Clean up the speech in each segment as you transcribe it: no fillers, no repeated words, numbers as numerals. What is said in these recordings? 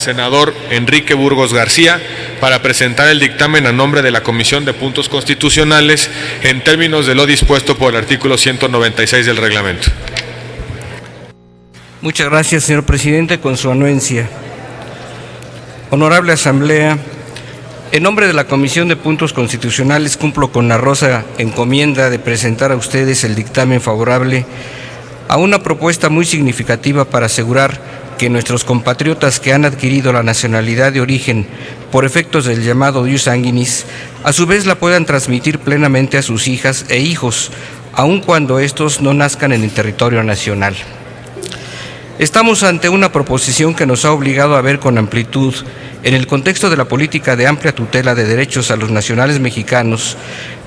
Senador Enrique Burgos García para presentar el dictamen a nombre de la Comisión de Puntos Constitucionales en términos de lo dispuesto por el artículo 196 del reglamento. Muchas gracias, señor presidente. Con su anuencia. Honorable Asamblea, en nombre de la Comisión de Puntos Constitucionales cumplo con la honrosa encomienda de presentar a ustedes el dictamen favorable a una propuesta muy significativa para asegurar que nuestros compatriotas que han adquirido la nacionalidad de origen por efectos del llamado ius sanguinis, a su vez la puedan transmitir plenamente a sus hijas e hijos, aun cuando estos no nazcan en el territorio nacional. Estamos ante una proposición que nos ha obligado a ver con amplitud, en el contexto de la política de amplia tutela de derechos a los nacionales mexicanos,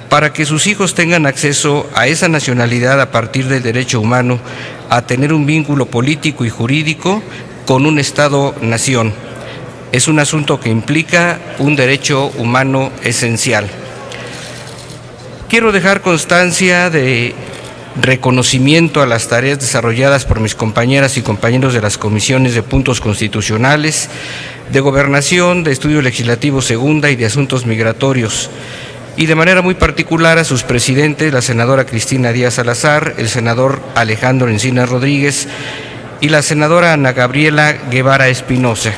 para que sus hijos tengan acceso a esa nacionalidad a partir del derecho humano a tener un vínculo político y jurídico con un Estado-nación. Es un asunto que implica un derecho humano esencial. Quiero dejar constancia de reconocimiento a las tareas desarrolladas por mis compañeras y compañeros de las comisiones de puntos constitucionales, de Gobernación, de Estudio Legislativo Segunda y de Asuntos Migratorios, y de manera muy particular a sus presidentes, la senadora Cristina Díaz Salazar, el senador Alejandro Encinas Rodríguez y la senadora Ana Gabriela Guevara Espinosa,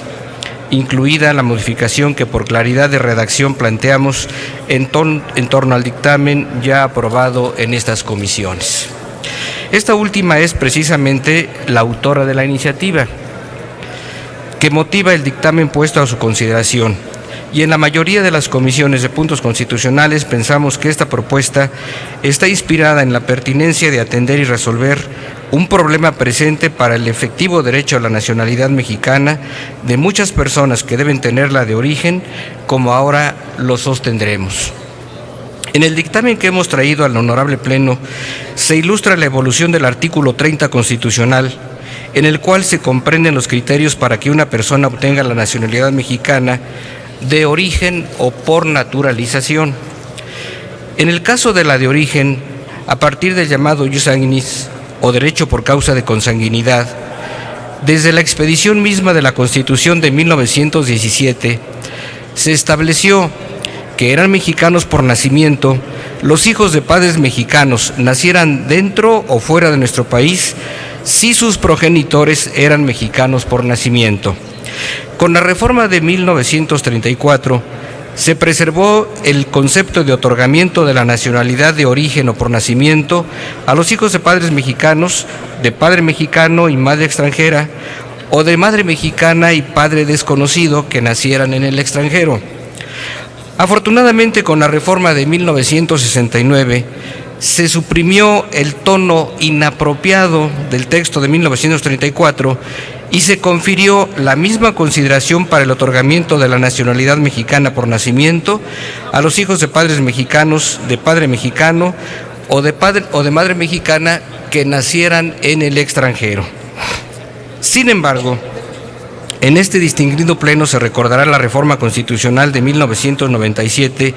incluida la modificación que por claridad de redacción planteamos en torno al dictamen ya aprobado en estas comisiones. Esta última es precisamente la autora de la iniciativa que motiva el dictamen puesto a su consideración. Y en la mayoría de las comisiones de puntos constitucionales pensamos que esta propuesta está inspirada en la pertinencia de atender y resolver un problema presente para el efectivo derecho a la nacionalidad mexicana de muchas personas que deben tenerla de origen, como ahora lo sostendremos. En el dictamen que hemos traído al honorable Pleno se ilustra la evolución del artículo 30 constitucional, en el cual se comprenden los criterios para que una persona obtenga la nacionalidad mexicana de origen o por naturalización. En el caso de la de origen, a partir del llamado ius sanguinis o derecho por causa de consanguinidad, desde la expedición misma de la Constitución de 1917, se estableció que eran mexicanos por nacimiento los hijos de padres mexicanos, nacieran dentro o fuera de nuestro país, si sus progenitores eran mexicanos por nacimiento. Con la reforma de 1934 se preservó el concepto de otorgamiento de la nacionalidad de origen o por nacimiento a los hijos de padres mexicanos, de padre mexicano y madre extranjera, o de madre mexicana y padre desconocido que nacieran en el extranjero. Afortunadamente, con la reforma de 1969, se suprimió el tono inapropiado del texto de 1934 y se confirió la misma consideración para el otorgamiento de la nacionalidad mexicana por nacimiento a los hijos de padres mexicanos, de padre mexicano o de madre mexicana que nacieran en el extranjero. Sin embargo, en este distinguido pleno se recordará la reforma constitucional de 1997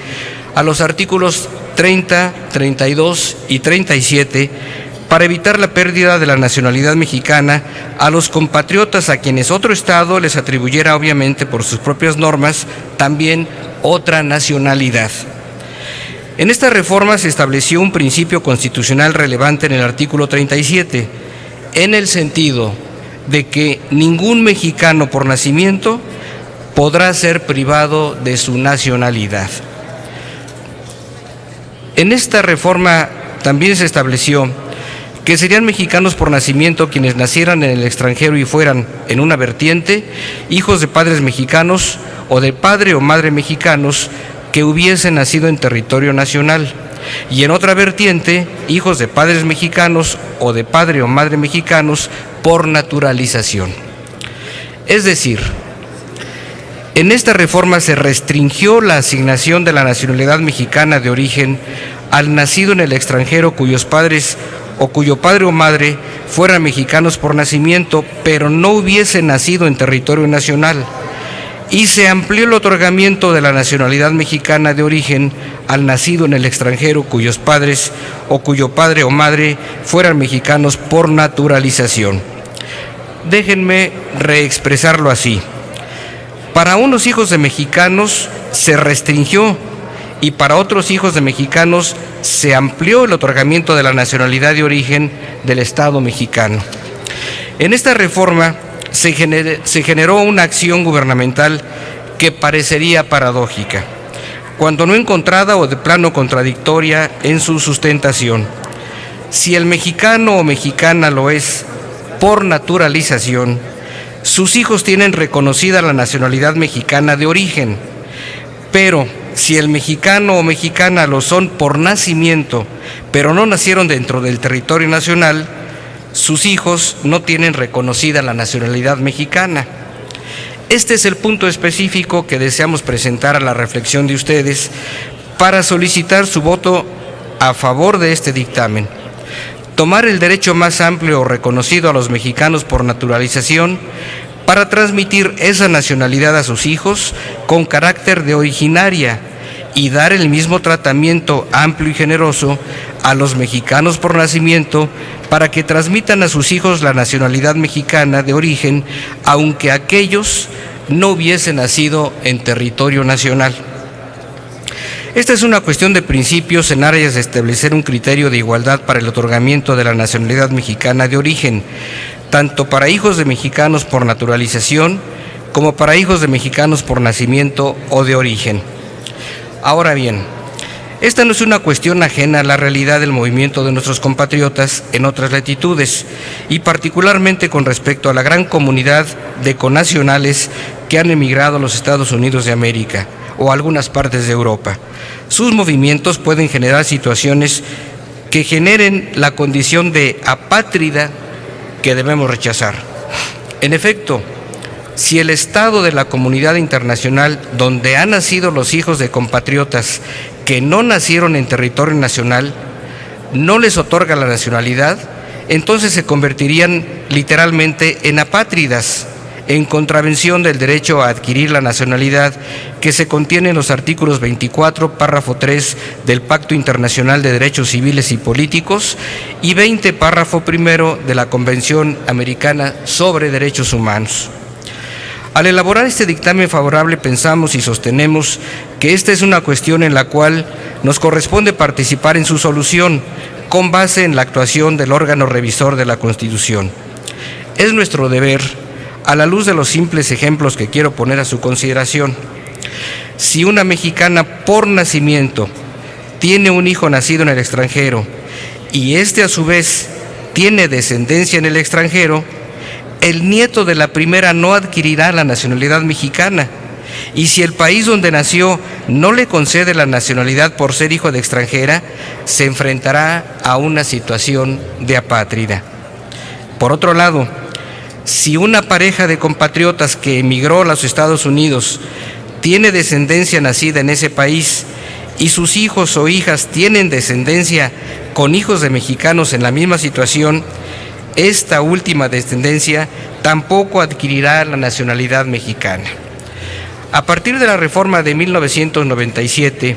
a los artículos 30, 32 y 37 para evitar la pérdida de la nacionalidad mexicana a los compatriotas a quienes otro Estado les atribuyera, obviamente por sus propias normas, también otra nacionalidad. En esta reforma se estableció un principio constitucional relevante en el artículo 37, en el sentido de que ningún mexicano por nacimiento podrá ser privado de su nacionalidad. En esta reforma también se estableció que serían mexicanos por nacimiento quienes nacieran en el extranjero y fueran, en una vertiente, hijos de padres mexicanos o de padre o madre mexicanos que hubiesen nacido en territorio nacional, y en otra vertiente, hijos de padres mexicanos o de padre o madre mexicanos por naturalización. Es decir, en esta reforma se restringió la asignación de la nacionalidad mexicana de origen al nacido en el extranjero cuyos padres o cuyo padre o madre fueran mexicanos por nacimiento, pero no hubiesen nacido en territorio nacional, y se amplió el otorgamiento de la nacionalidad mexicana de origen al nacido en el extranjero cuyos padres o cuyo padre o madre fueran mexicanos por naturalización. Déjenme reexpresarlo así. Para unos hijos de mexicanos se restringió y para otros hijos de mexicanos se amplió el otorgamiento de la nacionalidad de origen del Estado mexicano. En esta reforma se generó una acción gubernamental que parecería paradójica, cuando no encontrada o de plano contradictoria en su sustentación. Si el mexicano o mexicana lo es por naturalización, sus hijos tienen reconocida la nacionalidad mexicana de origen, pero si el mexicano o mexicana lo son por nacimiento, pero no nacieron dentro del territorio nacional, sus hijos no tienen reconocida la nacionalidad mexicana. Este es el punto específico que deseamos presentar a la reflexión de ustedes para solicitar su voto a favor de este dictamen. Tomar el derecho más amplio reconocido a los mexicanos por naturalización para transmitir esa nacionalidad a sus hijos con carácter de originaria y dar el mismo tratamiento amplio y generoso a los mexicanos por nacimiento para que transmitan a sus hijos la nacionalidad mexicana de origen, aunque aquellos no hubiesen nacido en territorio nacional. Esta es una cuestión de principios en áreas de establecer un criterio de igualdad para el otorgamiento de la nacionalidad mexicana de origen, tanto para hijos de mexicanos por naturalización como para hijos de mexicanos por nacimiento o de origen. Ahora bien, esta no es una cuestión ajena a la realidad del movimiento de nuestros compatriotas en otras latitudes y particularmente con respecto a la gran comunidad de connacionales que han emigrado a los Estados Unidos de América o a algunas partes de Europa. Sus movimientos pueden generar situaciones que generen la condición de apátrida que debemos rechazar. En efecto, si el Estado de la comunidad internacional donde han nacido los hijos de compatriotas que no nacieron en territorio nacional no les otorga la nacionalidad, entonces se convertirían literalmente en apátridas, en contravención del derecho a adquirir la nacionalidad que se contiene en los artículos 24, párrafo 3 del Pacto Internacional de Derechos Civiles y Políticos y 20, párrafo 1 de la Convención Americana sobre Derechos Humanos. Al elaborar este dictamen favorable pensamos y sostenemos que esta es una cuestión en la cual nos corresponde participar en su solución con base en la actuación del órgano revisor de la Constitución. Es nuestro deber, a la luz de los simples ejemplos que quiero poner a su consideración. Si una mexicana por nacimiento tiene un hijo nacido en el extranjero y éste a su vez tiene descendencia en el extranjero, el nieto de la primera no adquirirá la nacionalidad mexicana, y si el país donde nació no le concede la nacionalidad por ser hijo de extranjera, se enfrentará a una situación de apátrida. Por otro lado, si una pareja de compatriotas que emigró a los Estados Unidos tiene descendencia nacida en ese país y sus hijos o hijas tienen descendencia con hijos de mexicanos en la misma situación, esta última descendencia tampoco adquirirá la nacionalidad mexicana. A partir de la reforma de 1997,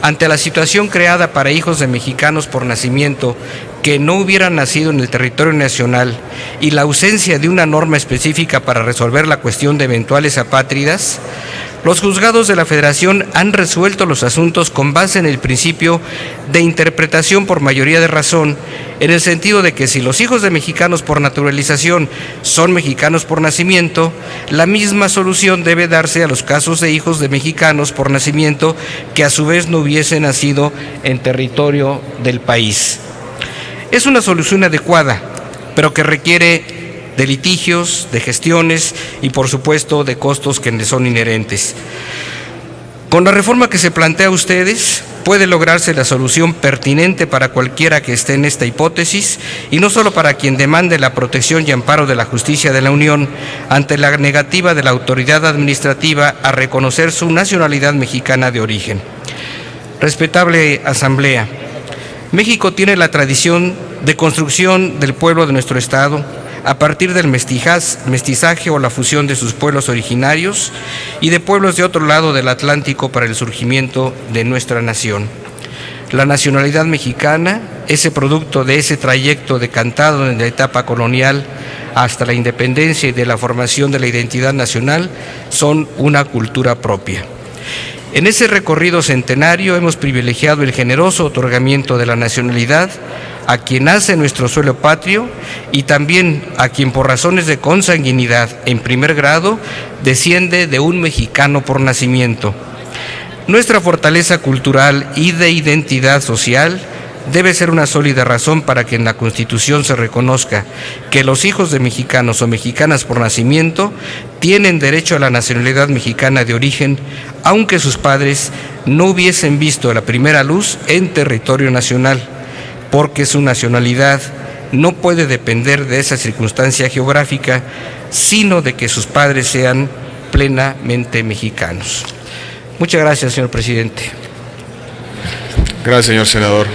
ante la situación creada para hijos de mexicanos por nacimiento que no hubieran nacido en el territorio nacional y la ausencia de una norma específica para resolver la cuestión de eventuales apátridas, los juzgados de la Federación han resuelto los asuntos con base en el principio de interpretación por mayoría de razón, en el sentido de que si los hijos de mexicanos por naturalización son mexicanos por nacimiento, la misma solución debe darse a los casos de hijos de mexicanos por nacimiento que a su vez no hubiesen nacido en territorio del país. Es una solución adecuada, pero que requiere de litigios, de gestiones y por supuesto de costos que les son inherentes. Con la reforma que se plantea a ustedes, puede lograrse la solución pertinente para cualquiera que esté en esta hipótesis y no solo para quien demande la protección y amparo de la justicia de la Unión ante la negativa de la autoridad administrativa a reconocer su nacionalidad mexicana de origen. Respetable Asamblea, México tiene la tradición de construcción del pueblo de nuestro Estado a partir del mestizaje o la fusión de sus pueblos originarios y de pueblos de otro lado del Atlántico para el surgimiento de nuestra nación. La nacionalidad mexicana, ese producto de ese trayecto decantado en la etapa colonial, hasta la independencia y de la formación de la identidad nacional son una cultura propia. En ese recorrido centenario hemos privilegiado el generoso otorgamiento de la nacionalidad a quien nace en nuestro suelo patrio y también a quien por razones de consanguinidad en primer grado desciende de un mexicano por nacimiento. Nuestra fortaleza cultural y de identidad social debe ser una sólida razón para que en la Constitución se reconozca que los hijos de mexicanos o mexicanas por nacimiento tienen derecho a la nacionalidad mexicana de origen, aunque sus padres no hubiesen visto la primera luz en territorio nacional, porque su nacionalidad no puede depender de esa circunstancia geográfica, sino de que sus padres sean plenamente mexicanos. Muchas gracias, señor presidente. Gracias, señor senador.